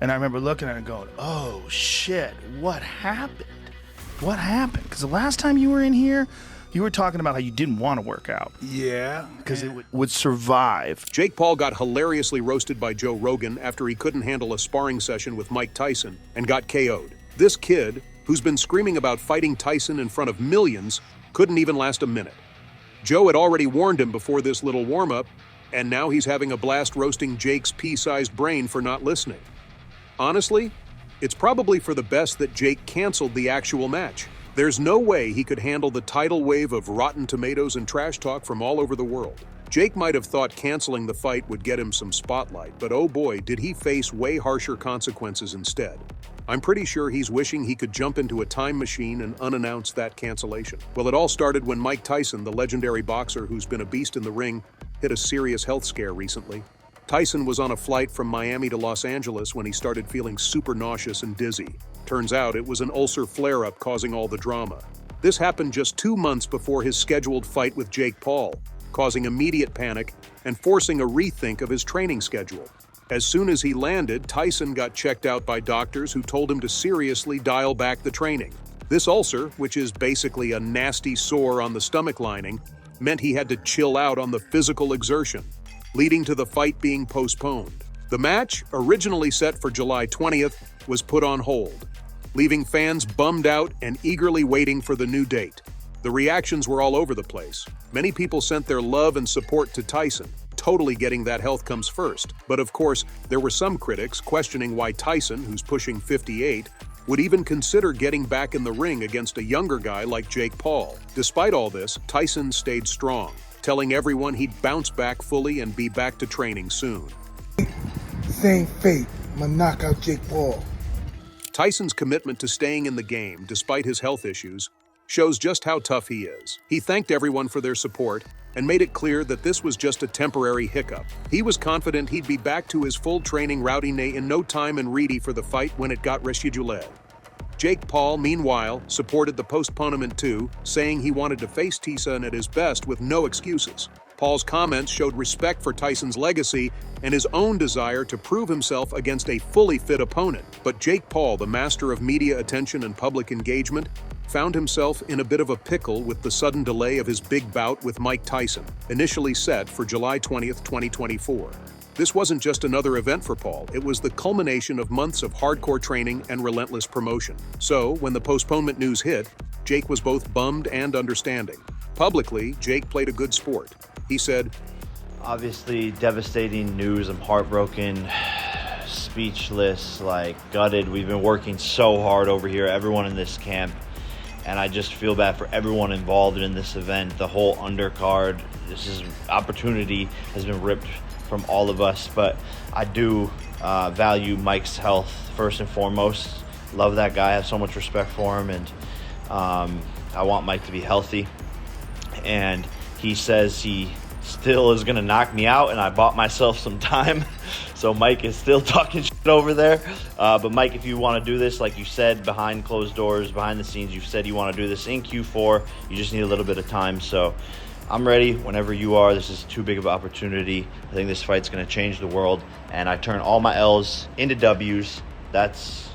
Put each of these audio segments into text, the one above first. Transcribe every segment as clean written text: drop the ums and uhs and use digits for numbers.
And I remember looking at it and going, oh shit, what happened? What happened? Because the last time you were in here, you were talking about how you didn't want to work out. Yeah. Because it would survive. Jake Paul got hilariously roasted by Joe Rogan after he couldn't handle a sparring session with Mike Tyson and got KO'd. This kid, who's been screaming about fighting Tyson in front of millions, couldn't even last a minute. Joe had already warned him before this little warm-up, and now he's having a blast roasting Jake's pea-sized brain for not listening. Honestly, it's probably for the best that Jake canceled the actual match. There's no way he could handle the tidal wave of rotten tomatoes and trash talk from all over the world. Jake might have thought canceling the fight would get him some spotlight, but oh boy, did he face way harsher consequences instead. I'm pretty sure he's wishing he could jump into a time machine and unannounce that cancellation. Well, it all started when Mike Tyson, the legendary boxer who's been a beast in the ring, hit a serious health scare recently. Tyson was on a flight from Miami to Los Angeles when he started feeling super nauseous and dizzy. Turns out it was an ulcer flare-up causing all the drama. This happened just 2 months before his scheduled fight with Jake Paul, causing immediate panic and forcing a rethink of his training schedule. As soon as he landed, Tyson got checked out by doctors who told him to seriously dial back the training. This ulcer, which is basically a nasty sore on the stomach lining, meant he had to chill out on the physical exertion, leading to the fight being postponed. The match, originally set for July 20th, was put on hold, leaving fans bummed out and eagerly waiting for the new date. The reactions were all over the place. Many people sent their love and support to Tyson, totally getting that health comes first. But of course, there were some critics questioning why Tyson, who's pushing 58, would even consider getting back in the ring against a younger guy like Jake Paul. Despite all this, Tyson stayed strong, telling everyone he'd bounce back fully and be back to training soon. Same fate. I'm gonna knock out Jake Paul. Tyson's commitment to staying in the game, despite his health issues, shows just how tough he is. He thanked everyone for their support and made it clear that this was just a temporary hiccup. He was confident he'd be back to his full training routine in no time and ready for the fight when it got rescheduled. Jake Paul, meanwhile, supported the postponement too, saying he wanted to face Tyson at his best with no excuses. Paul's comments showed respect for Tyson's legacy and his own desire to prove himself against a fully fit opponent. But Jake Paul, the master of media attention and public engagement, found himself in a bit of a pickle with the sudden delay of his big bout with Mike Tyson, initially set for July 20th, 2024. This wasn't just another event for Paul, it was the culmination of months of hardcore training and relentless promotion. So, when the postponement news hit, Jake was both bummed and understanding. Publicly, Jake played a good sport. He said, obviously devastating news. I'm heartbroken, speechless, gutted. We've been working so hard over here, everyone in this camp, and I just feel bad for everyone involved in this event, the whole undercard. Opportunity has been ripped from all of us, but I do value Mike's health first and foremost. Love that guy, I have so much respect for him, and I want Mike to be healthy. And he says he still is gonna knock me out, and I bought myself some time. So Mike is still talking shit over there. But Mike, if you want to do this, like you said, behind closed doors, behind the scenes, you've said you want to do this in Q4. You just need a little bit of time. So I'm ready whenever you are. This is too big of an opportunity. I think this fight's going to change the world, and I turn all my L's into W's. That's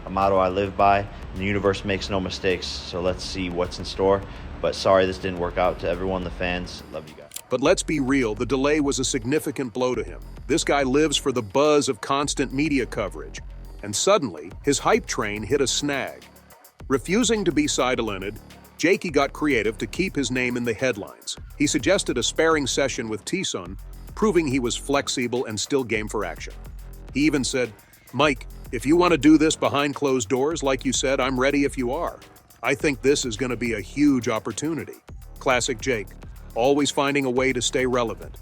a motto I live by. The universe makes no mistakes, so let's see what's in store. But sorry this didn't work out. To everyone, the fans, love you guys. but let's be real, the delay was a significant blow to him. This guy lives for the buzz of constant media coverage, and suddenly, his hype train hit a snag. Refusing to be sidelined, Jakey got creative to keep his name in the headlines. He suggested a sparring session with Tyson, proving he was flexible and still game for action. He even said, "Mike, if you want to do this behind closed doors, like you said, I'm ready if you are. I think this is going to be a huge opportunity." Classic Jake, always finding a way to stay relevant.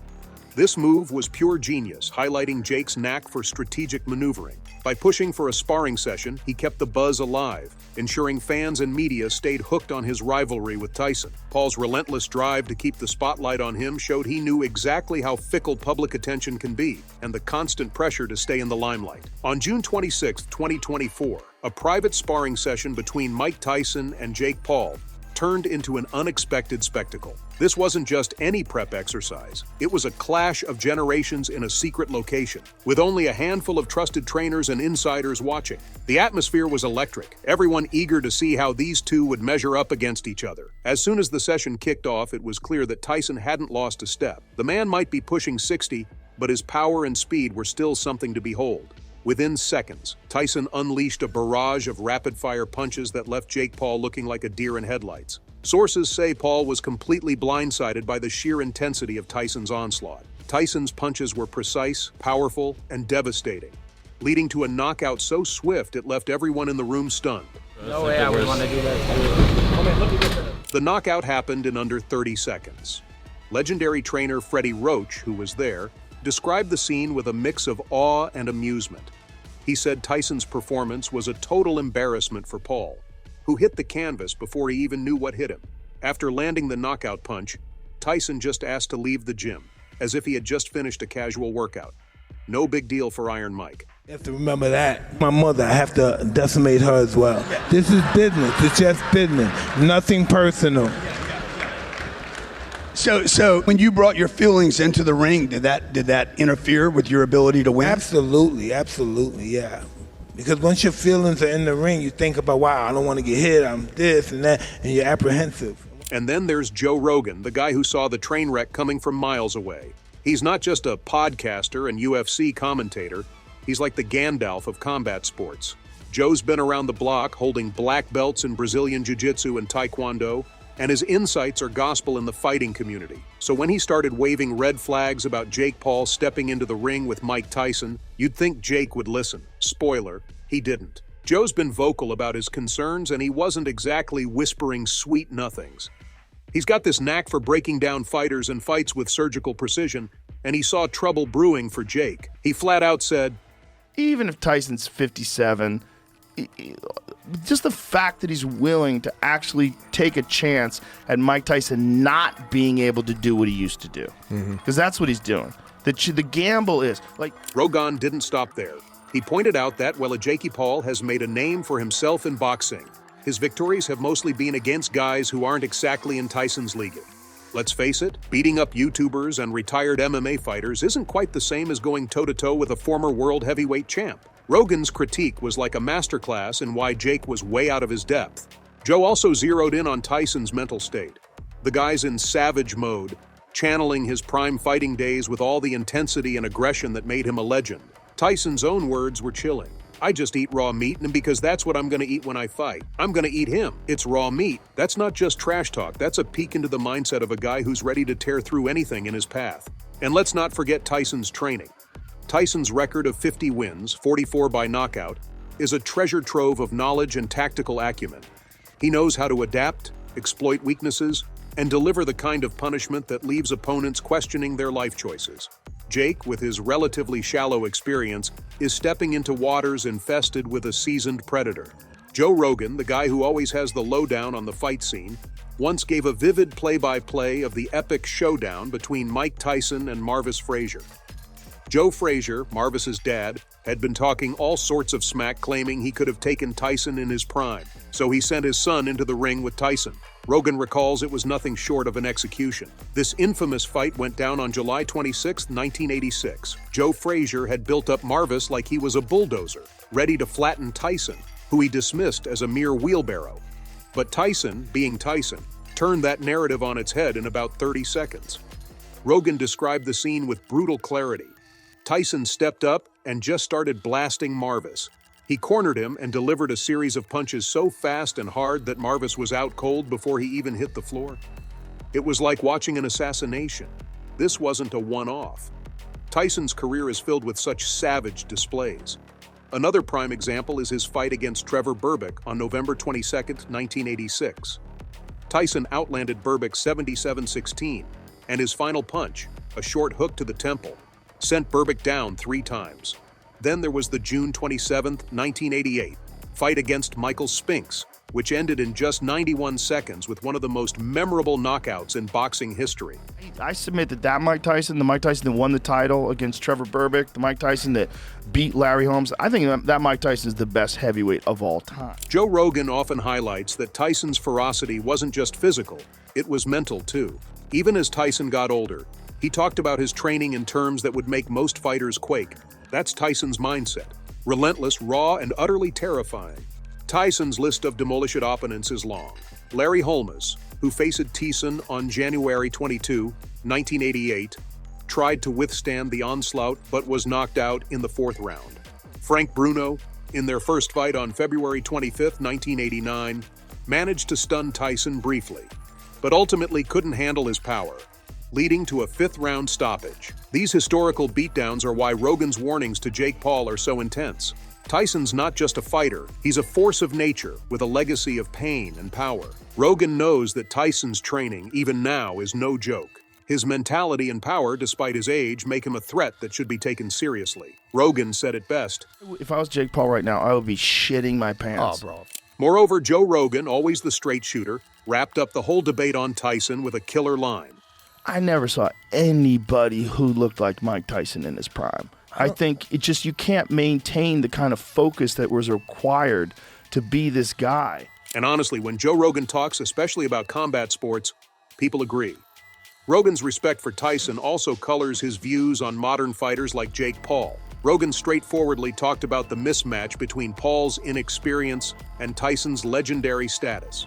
This move was pure genius, highlighting Jake's knack for strategic maneuvering. By pushing for a sparring session, he kept the buzz alive, ensuring fans and media stayed hooked on his rivalry with Tyson. Paul's relentless drive to keep the spotlight on him showed he knew exactly how fickle public attention can be, and the constant pressure to stay in the limelight. On June 26, 2024, a private sparring session between Mike Tyson and Jake Paul turned into an unexpected spectacle. This wasn't just any prep exercise. It was a clash of generations in a secret location, with only a handful of trusted trainers and insiders watching. The atmosphere was electric, everyone eager to see how these two would measure up against each other. As soon as the session kicked off, it was clear that Tyson hadn't lost a step. The man might be pushing 60, but his power and speed were still something to behold. Within seconds, Tyson unleashed a barrage of rapid-fire punches that left Jake Paul looking like a deer in headlights. Sources say Paul was completely blindsided by the sheer intensity of Tyson's onslaught. Tyson's punches were precise, powerful, and devastating, leading to a knockout so swift it left everyone in the room stunned. No way I would want to do that. The knockout happened in under 30 seconds. Legendary trainer Freddie Roach, who was there, described the scene with a mix of awe and amusement. He said Tyson's performance was a total embarrassment for Paul, who hit the canvas before he even knew what hit him. After landing the knockout punch, Tyson just asked to leave the gym, as if he had just finished a casual workout. No big deal for Iron Mike. You have to remember that. My mother, I have to decimate her as well. This is business. It's just business. Nothing personal. So when you brought your feelings into the ring, did that interfere with your ability to win? Absolutely, yeah. Because once your feelings are in the ring, you think about, wow, I don't want to get hit, I'm this and that, and you're apprehensive. And then there's Joe Rogan, the guy who saw the train wreck coming from miles away. He's not just a podcaster and UFC commentator, he's like the Gandalf of combat sports. Joe's been around the block holding black belts in Brazilian Jiu-Jitsu and Taekwondo, and his insights are gospel in the fighting community. So when he started waving red flags about Jake Paul stepping into the ring with Mike Tyson, you'd think Jake would listen. Spoiler, he didn't. Joe's been vocal about his concerns, and he wasn't exactly whispering sweet nothings. He's got this knack for breaking down fighters and fights with surgical precision, and he saw trouble brewing for Jake. He flat out said, Even if Tyson's 57, just the fact that he's willing to actually take a chance at Mike Tyson not being able to do what he used to do, because that's what he's doing. The gamble is like. Rogan didn't stop there. He pointed out that while Jake Paul has made a name for himself in boxing, his victories have mostly been against guys who aren't exactly in Tyson's league. Let's face it, beating up YouTubers and retired MMA fighters isn't quite the same as going toe-to-toe with a former world heavyweight champ. Rogan's critique was like a masterclass in why Jake was way out of his depth. Joe also zeroed in on Tyson's mental state. The guy's in savage mode, channeling his prime fighting days with all the intensity and aggression that made him a legend. Tyson's own words were chilling. I just eat raw meat, and because that's what I'm going to eat when I fight. I'm going to eat him. It's raw meat. That's not just trash talk. That's a peek into the mindset of a guy who's ready to tear through anything in his path. And let's not forget Tyson's training. Tyson's record of 50 wins, 44 by knockout, is a treasure trove of knowledge and tactical acumen. He knows how to adapt, exploit weaknesses, and deliver the kind of punishment that leaves opponents questioning their life choices. Jake, with his relatively shallow experience, is stepping into waters infested with a seasoned predator. Joe Rogan, the guy who always has the lowdown on the fight scene, once gave a vivid play-by-play of the epic showdown between Mike Tyson and Marvis Frazier. Joe Frazier, Marvis's dad, had been talking all sorts of smack, claiming he could have taken Tyson in his prime, so he sent his son into the ring with Tyson. Rogan recalls it was nothing short of an execution. This infamous fight went down on July 26, 1986. Joe Frazier had built up Marvis like he was a bulldozer, ready to flatten Tyson, who he dismissed as a mere wheelbarrow. But Tyson, being Tyson, turned that narrative on its head in about 30 seconds. Rogan described the scene with brutal clarity. Tyson stepped up and just started blasting Marvis. He cornered him and delivered a series of punches so fast and hard that Marvis was out cold before he even hit the floor. It was like watching an assassination. This wasn't a one-off. Tyson's career is filled with such savage displays. Another prime example is his fight against Trevor Berbick on November 22, 1986. Tyson outlanded Berbick 77-16, and his final punch, a short hook to the temple, sent Berbick down 3 times. Then there was the June 27, 1988, fight against Michael Spinks, which ended in just 91 seconds with one of the most memorable knockouts in boxing history. I submit that Mike Tyson, the Mike Tyson that won the title against Trevor Berbick, the Mike Tyson that beat Larry Holmes, I think that Mike Tyson is the best heavyweight of all time. Joe Rogan often highlights that Tyson's ferocity wasn't just physical, it was mental too. Even as Tyson got older, he talked about his training in terms that would make most fighters quake. That's Tyson's mindset. Relentless, raw, and utterly terrifying. Tyson's list of demolished opponents is long. Larry Holmes, who faced Tyson on January 22, 1988, tried to withstand the onslaught but was knocked out in the fourth round. Frank Bruno, in their first fight on February 25, 1989, managed to stun Tyson briefly, but ultimately couldn't handle his power, leading to a fifth-round stoppage. These historical beatdowns are why Rogan's warnings to Jake Paul are so intense. Tyson's not just a fighter, he's a force of nature with a legacy of pain and power. Rogan knows that Tyson's training, even now, is no joke. His mentality and power, despite his age, make him a threat that should be taken seriously. Rogan said it best. If I was Jake Paul right now, I would be shitting my pants. Oh, bro. Moreover, Joe Rogan, always the straight shooter, wrapped up the whole debate on Tyson with a killer line. I never saw anybody who looked like Mike Tyson in his prime. I think it just, you can't maintain the kind of focus that was required to be this guy. And honestly, when Joe Rogan talks, especially about combat sports, people agree. Rogan's respect for Tyson also colors his views on modern fighters like Jake Paul. Rogan straightforwardly talked about the mismatch between Paul's inexperience and Tyson's legendary status.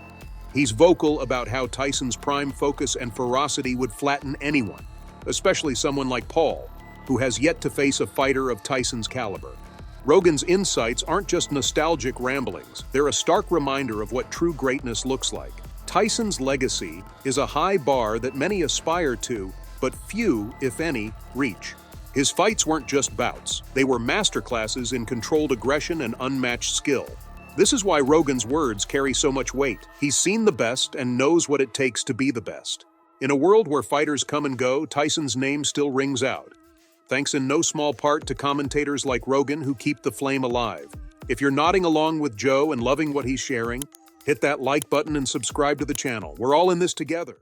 He's vocal about how Tyson's prime focus and ferocity would flatten anyone, especially someone like Paul, who has yet to face a fighter of Tyson's caliber. Rogan's insights aren't just nostalgic ramblings, they're a stark reminder of what true greatness looks like. Tyson's legacy is a high bar that many aspire to, but few, if any, reach. His fights weren't just bouts, they were masterclasses in controlled aggression and unmatched skill. This is why Rogan's words carry so much weight. He's seen the best and knows what it takes to be the best. In a world where fighters come and go, Tyson's name still rings out. Thanks in no small part to commentators like Rogan who keep the flame alive. If you're nodding along with Joe and loving what he's sharing, hit that like button and subscribe to the channel. We're all in this together.